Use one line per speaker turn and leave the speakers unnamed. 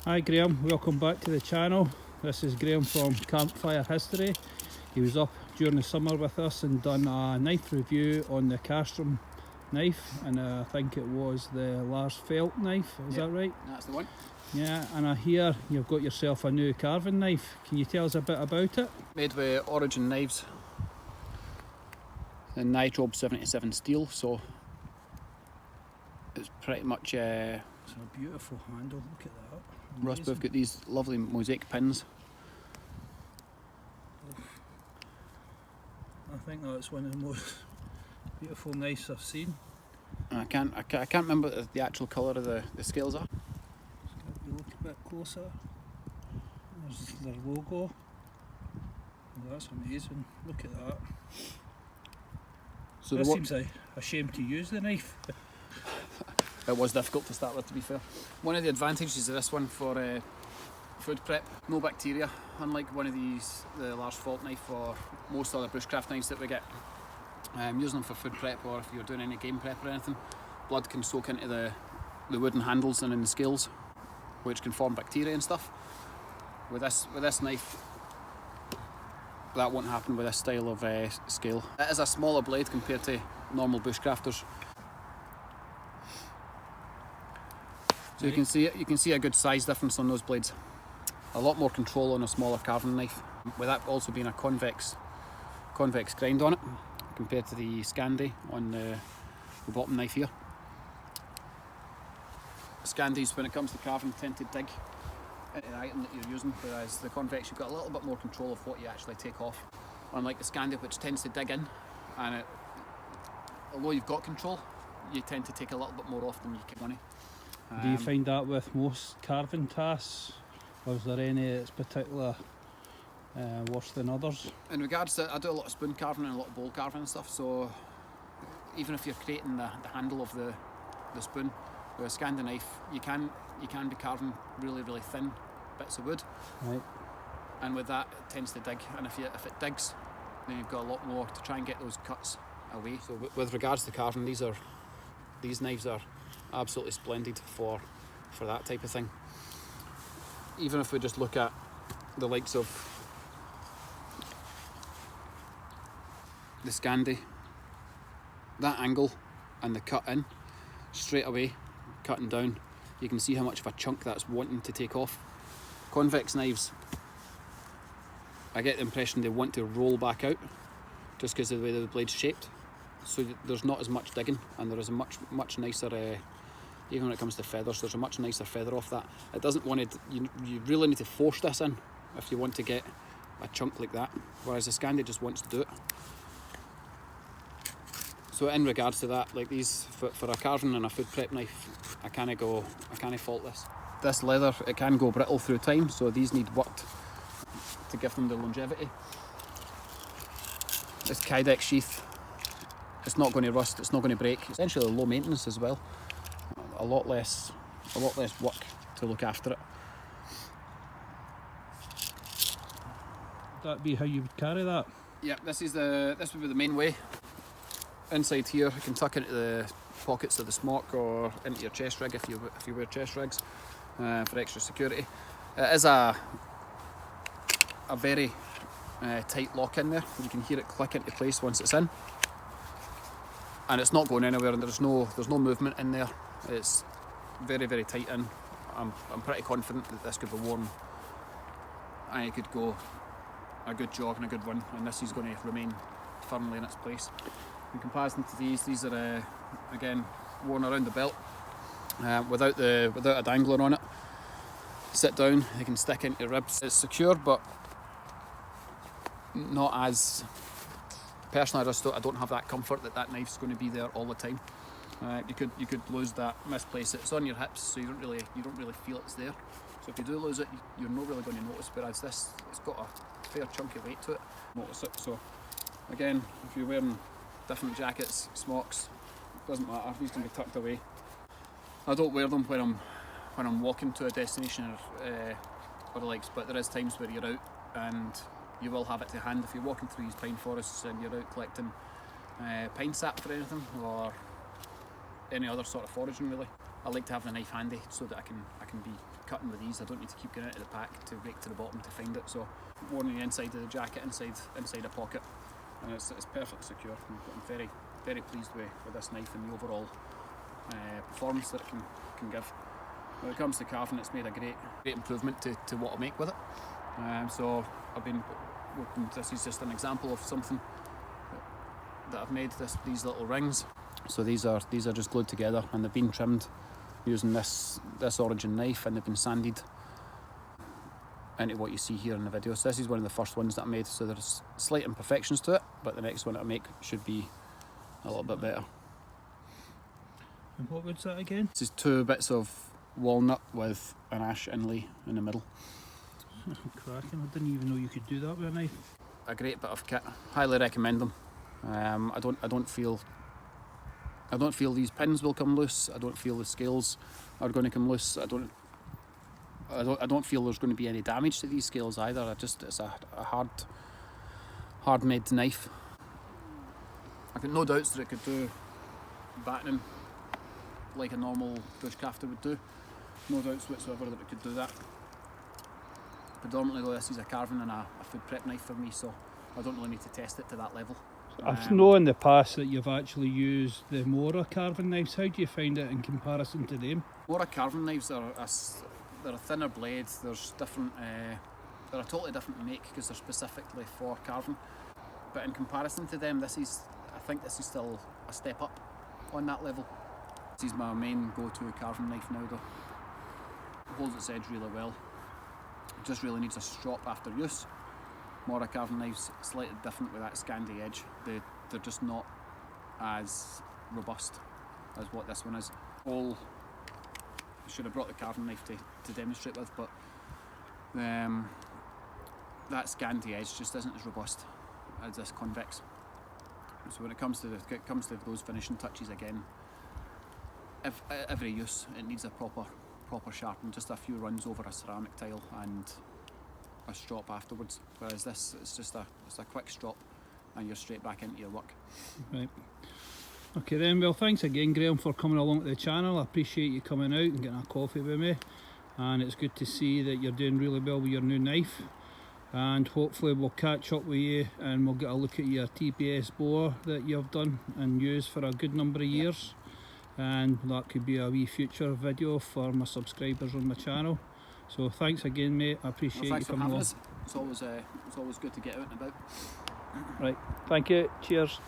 Hi Graham, welcome back to the channel. This is Graham from Campfire History. He was up during the summer with us and done a knife review on the castrum knife, and I think it was the Lars Felt knife, is that right?
That's the one.
Yeah, and I hear you've got yourself a new carving knife. Can you tell us a bit about it?
Made with Origin knives and Nitrobe 77 steel, so it's pretty much
It's a beautiful handle, look at that.
rust. We've got these lovely mosaic pins.
I think that's one of the most beautiful knives I've seen.
I can't remember what the actual colour of the scales are.
Just got to look a bit closer. There's their logo. Oh, that's amazing. Look at that.
So
This seems a shame to use the knife.
it was difficult to start with, to be fair. One of the advantages of this one for food prep, no bacteria, unlike one of these, the Lars Felt knife or most other bushcraft knives that we get. Using them for food prep, or if you're doing any game prep or anything, blood can soak into the wooden handles and in the scales, which can form bacteria and stuff. With this knife, that won't happen with this style of scale. It is a smaller blade compared to normal bushcrafters. So you can see a good size difference on those blades. A lot more control on a smaller carving knife, with that also being a convex grind on it compared to the Scandi on the bottom knife here. Scandis, when it comes to carving, tend to dig into the item that you're using, whereas the convex, you've got a little bit more control of what you actually take off. Unlike the Scandi, which tends to dig in, and although you've got control, you tend to take a little bit more off than you can money.
Do you find that with most carving tasks, or is there any that's particular worse than others?
In regards to, I do a lot of spoon carving and a lot of bowl carving and stuff, so even if you're creating the handle of the spoon with a Scandi knife, you can be carving really, really thin bits of wood.
Right.
And with that, it tends to dig, and if it digs, then you've got a lot more to try and get those cuts away. So with regards to carving, these knives are absolutely splendid for that type of thing. Even if we just look at the likes of the Scandi, that angle and the cut in, straight away, cutting down, you can see how much of a chunk that's wanting to take off. Convex knives, I get the impression they want to roll back out just because of the way the blade's shaped. So there's not as much digging, and there is a much nicer, even when it comes to feathers, there's a much nicer feather off that. It doesn't want to, you really need to force this in if you want to get a chunk like that, whereas the Scandi just wants to do it. So in regards to that, like these, for a carving and a food prep knife, I can't fault this. This leather, it can go brittle through time, so these need worked to give them the longevity. This Kydex sheath, it's not going to rust, it's not going to break. It's essentially low maintenance as well. A lot less work to look after it.
Would that be how you would carry that?
Yeah, this would be the main way. Inside here, you can tuck into the pockets of the smock or into your chest rig if you wear chest rigs for extra security. It is a very tight lock in there. You can hear it click into place once it's in, and it's not going anywhere. And there's no movement in there. It's very, very tight in. I'm pretty confident that this could be worn, and you could go a good jog and a good run, and this is going to remain firmly in its place. In comparison to these are again worn around the belt without a dangler on it. Sit down, they can stick into your ribs. It's secure, but not as. Personally, I don't have that comfort that knife's going to be there all the time. You could lose that, misplace it. It's on your hips, so you don't really feel it's there. So if you do lose it, you're not really going to notice. Whereas this, it's got a fair chunk of weight to it. Notice it. So again, if you're wearing different jackets, smocks, doesn't matter. These can be tucked away. I don't wear them when I'm walking to a destination or the likes, but there is times where you're out and you will have it to hand. If you're walking through these pine forests and you're out collecting pine sap for anything, or any other sort of foraging really, I like to have the knife handy so that I can be cutting with these. I don't need to keep getting out of the pack to rake to the bottom to find it. So worn on the inside of the jacket, inside a pocket, and it's perfectly secure. I'm very, very pleased with this knife and the overall performance that it can give. When it comes to carving, it's made a great improvement to what I make with it. So I've been working. This is just an example of something that I've made. These little rings. So these are just glued together, and they've been trimmed using this origin knife, and they've been sanded into what you see here in the video. So this is one of the first ones that I made, so there's slight imperfections to it, but the next one that I make should be a little bit better.
And what wood's that again?
This is 2 bits of walnut with an ash inlay in the middle.
Cracking, I didn't even know you could do that with a knife.
A great bit of kit, highly recommend them. I don't feel these pins will come loose. I don't feel the scales are going to come loose. I don't feel there's going to be any damage to these scales either. It's a hard made knife. I've got no doubts that it could do battening like a normal Bushcrafter would do. No doubts whatsoever that it could do that. Predominantly though, this is a carving and a food prep knife for me, so I don't really need to test it to that level.
I've known in the past that you've actually used the Mora carving knives. How do you find it in comparison to them?
Mora carving knives they're a thinner blade. There's different. They're a totally different make because they're specifically for carving. But in comparison to them, I think this is still a step up on that level. This is my main go-to carving knife now, though. It holds its edge really well. It just really needs a strop after use. Mora carving knives slightly different with that Scandi edge. They're just not as robust as what this one is. I should have brought the carving knife to demonstrate with, but that Scandi edge just isn't as robust as this convex. So when it comes to those finishing touches again, every use it needs a proper sharpen, just a few runs over a ceramic tile and a strop afterwards, whereas this it's just a quick strop and you're straight back into your work.
Right. Okay then, well thanks again Graham for coming along to the channel. I appreciate you coming out and getting a coffee with me, and it's good to see that you're doing really well with your new knife, and hopefully we'll catch up with you and we'll get a look at your TPS boa that you've done and used for a good number of years, and that could be a wee future video for my subscribers on my channel. So thanks again mate, I appreciate you coming along.
It's always good to get out and about.
Right, thank you, cheers.